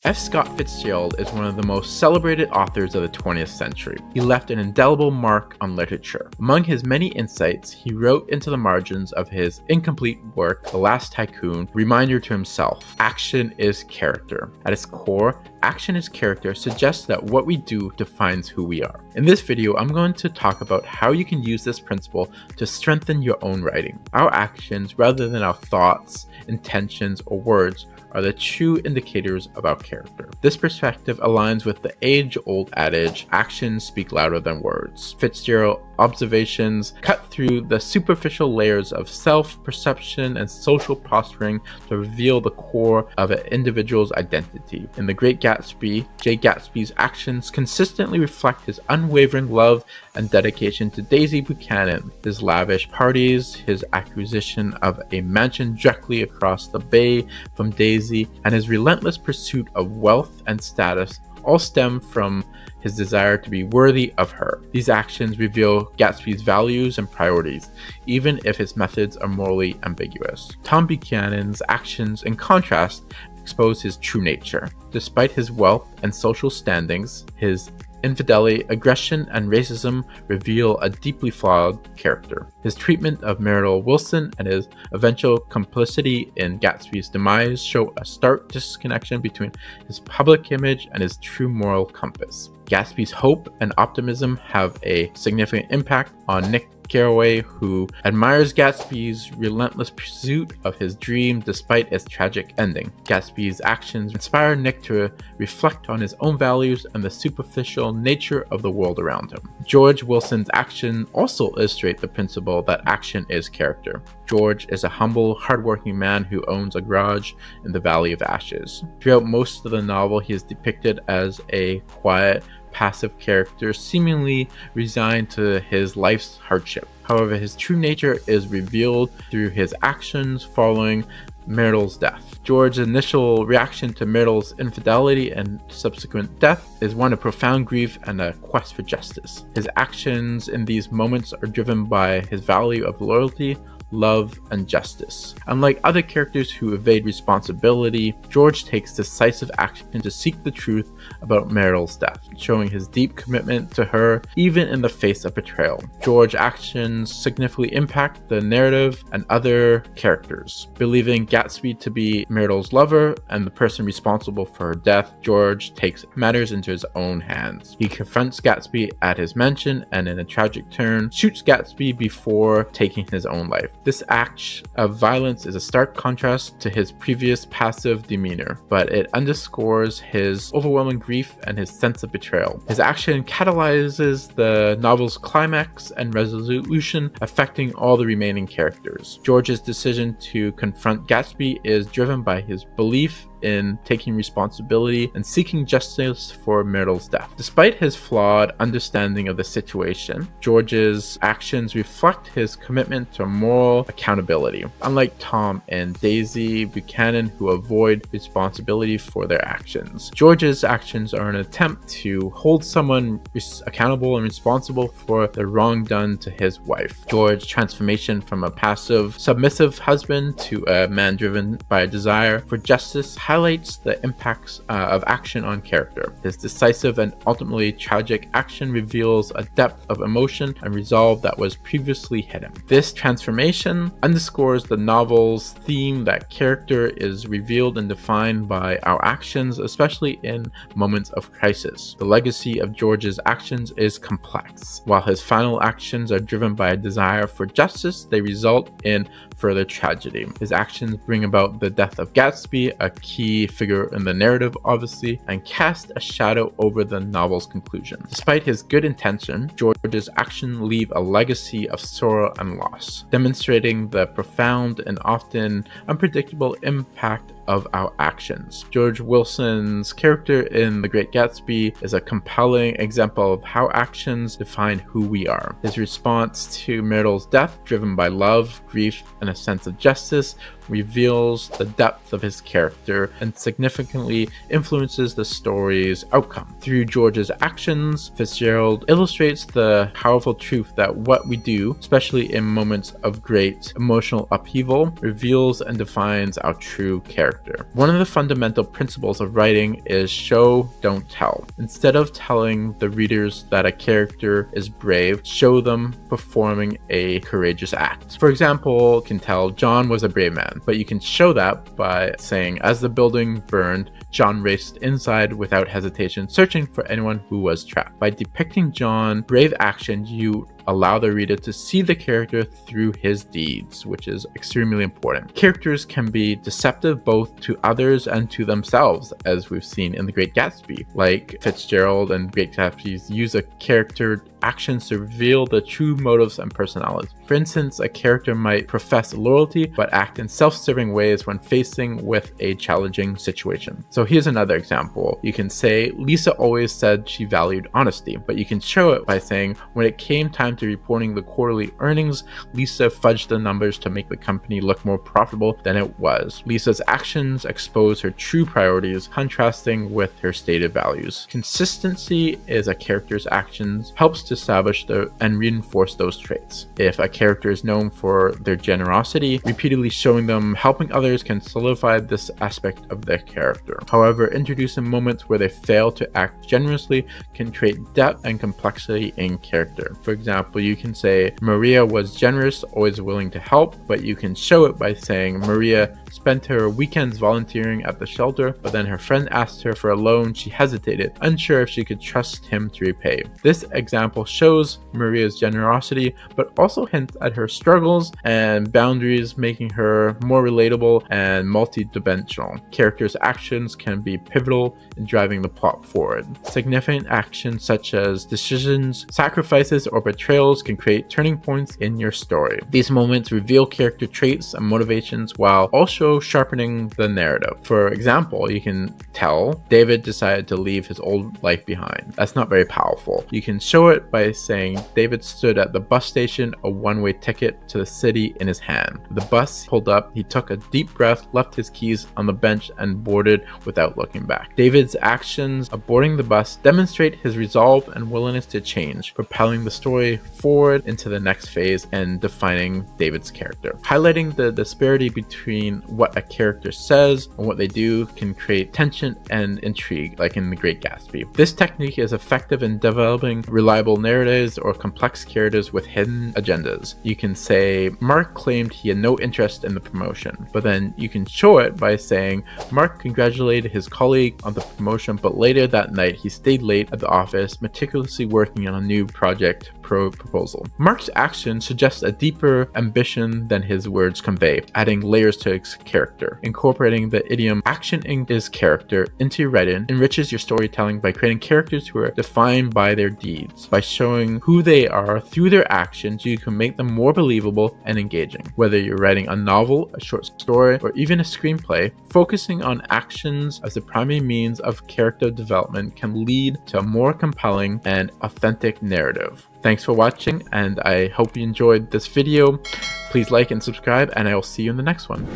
F. Scott Fitzgerald is one of the most celebrated authors of the 20th century. He left an indelible mark on literature. Among his many insights, he wrote into the margins of his incomplete work, The Last Tycoon, a reminder to himself: action is character. At its core, action is character suggests that what we do defines who we are. In this video, I'm going to talk about how you can use this principle to strengthen your own writing. Our actions, rather than our thoughts, intentions, or words, are the true indicators of our character. This perspective aligns with the age-old adage, actions speak louder than words. Fitzgerald observations cut through the superficial layers of self-perception and social posturing to reveal the core of an individual's identity. In The Great Gatsby, Jay Gatsby's actions consistently reflect his unwavering love and dedication to Daisy Buchanan. His lavish parties, his acquisition of a mansion directly across the bay from Daisy, and his relentless pursuit of wealth and status all stem from his desire to be worthy of her. These actions reveal Gatsby's values and priorities, even if his methods are morally ambiguous. Tom Buchanan's actions, in contrast, expose his true nature. Despite his wealth and social standings, his infidelity, aggression, and racism reveal a deeply flawed character. His treatment of Myrtle Wilson and his eventual complicity in Gatsby's demise show a stark disconnection between his public image and his true moral compass. Gatsby's hope and optimism have a significant impact on Nick Carraway, who admires Gatsby's relentless pursuit of his dream despite its tragic ending. Gatsby's actions inspire Nick to reflect on his own values and the superficial nature of the world around him. George Wilson's actions also illustrate the principle that action is character. George is a humble, hardworking man who owns a garage in the Valley of Ashes. Throughout most of the novel, he is depicted as a quiet, passive character, seemingly resigned to his life's hardship. However, his true nature is revealed through his actions following Myrtle's death. George's initial reaction to Myrtle's infidelity and subsequent death is one of profound grief and a quest for justice. His actions in these moments are driven by his value of loyalty, love, and justice. Unlike other characters who evade responsibility, George takes decisive action to seek the truth about Myrtle's death, showing his deep commitment to her even in the face of betrayal. George's actions significantly impact the narrative and other characters. Believing Gatsby to be Myrtle's lover and the person responsible for her death, George takes matters into his own hands. He confronts Gatsby at his mansion and, in a tragic turn, shoots Gatsby before taking his own life. This act of violence is a stark contrast to his previous passive demeanor, but it underscores his overwhelming grief and his sense of betrayal. His action catalyzes the novel's climax and resolution, affecting all the remaining characters. George's decision to confront Gatsby is driven by his belief in taking responsibility and seeking justice for Myrtle's death. Despite his flawed understanding of the situation, George's actions reflect his commitment to moral accountability. Unlike Tom and Daisy Buchanan, who avoid responsibility for their actions, George's actions are an attempt to hold someone accountable and responsible for the wrong done to his wife. George's transformation from a passive, submissive husband to a man driven by a desire for justice highlights the impacts of action on character. His decisive and ultimately tragic action reveals a depth of emotion and resolve that was previously hidden. This transformation underscores the novel's theme that character is revealed and defined by our actions, especially in moments of crisis. The legacy of George's actions is complex. While his final actions are driven by a desire for justice, they result in further tragedy. His actions bring about the death of Gatsby, a key figure in the narrative obviously, and cast a shadow over the novel's conclusion. Despite his good intention, George's actions leave a legacy of sorrow and loss, demonstrating the profound and often unpredictable impact of our actions. George Wilson's character in The Great Gatsby is a compelling example of how actions define who we are. His response to Myrtle's death, driven by love, grief, and a sense of justice, reveals the depth of his character and significantly influences the story's outcome. Through George's actions, Fitzgerald illustrates the powerful truth that what we do, especially in moments of great emotional upheaval, reveals and defines our true character. character. One of the fundamental principles of writing is show, don't tell. Instead of telling the readers that a character is brave, show them performing a courageous act. For example, you can tell John was a brave man, but you can show that by saying, as the building burned, John raced inside without hesitation, searching for anyone who was trapped. By depicting John's brave action, you allow the reader to see the character through his deeds, which is extremely important. Characters can be deceptive both to others and to themselves, as we've seen in The Great Gatsby. Like Fitzgerald and Great Gatsby use a character actions to reveal the true motives and personalities. For instance, a character might profess loyalty but act in self-serving ways when facing with a challenging situation. So here's another example. You can say, Lisa always said she valued honesty, but you can show it by saying, when it came time to reporting the quarterly earnings, Lisa fudged the numbers to make the company look more profitable than it was. Lisa's actions expose her true priorities, contrasting with her stated values. Consistency is a character's actions helps to establish and reinforce those traits. If a character is known for their generosity, repeatedly showing them helping others can solidify this aspect of their character. However, introducing moments where they fail to act generously can create depth and complexity in character. For example, you can say Maria was generous, always willing to help, but you can show it by saying Maria spent her weekends volunteering at the shelter, but then her friend asked her for a loan. She hesitated, unsure if she could trust him to repay. This example shows Maria's generosity, but also hints at her struggles and boundaries, making her more relatable and multi-dimensional. Characters' actions can be pivotal in driving the plot forward. Significant actions such as decisions, sacrifices, or betrayals can create turning points in your story. These moments reveal character traits and motivations while also sharpening the narrative. For example, you can tell David decided to leave his old life behind. That's not very powerful. You can show it by saying David stood at the bus station, a one-way ticket to the city in his hand. The bus pulled up, he took a deep breath, left his keys on the bench, and boarded without looking back. David's actions of boarding the bus demonstrate his resolve and willingness to change, propelling the story forward into the next phase and defining David's character. Highlighting the disparity between what a character says and what they do can create tension and intrigue, like in The Great Gatsby. This technique is effective in developing reliable narratives or complex characters with hidden agendas. You can say Mark claimed he had no interest in the promotion, but then you can show it by saying Mark congratulated his colleague on the promotion, but later that night he stayed late at the office, meticulously working on a new project proposal. Mark's action suggests a deeper ambition than his words convey, adding layers to his character. Incorporating the idiom action in his character into your writing enriches your storytelling by creating characters who are defined by their deeds. By showing who they are through their actions, you can make them more believable and engaging. Whether you're writing a novel, a short story, or even a screenplay, focusing on actions as the primary means of character development can lead to a more compelling and authentic narrative. Thanks for watching, and I hope you enjoyed this video. Please like and subscribe, and I will see you in the next one.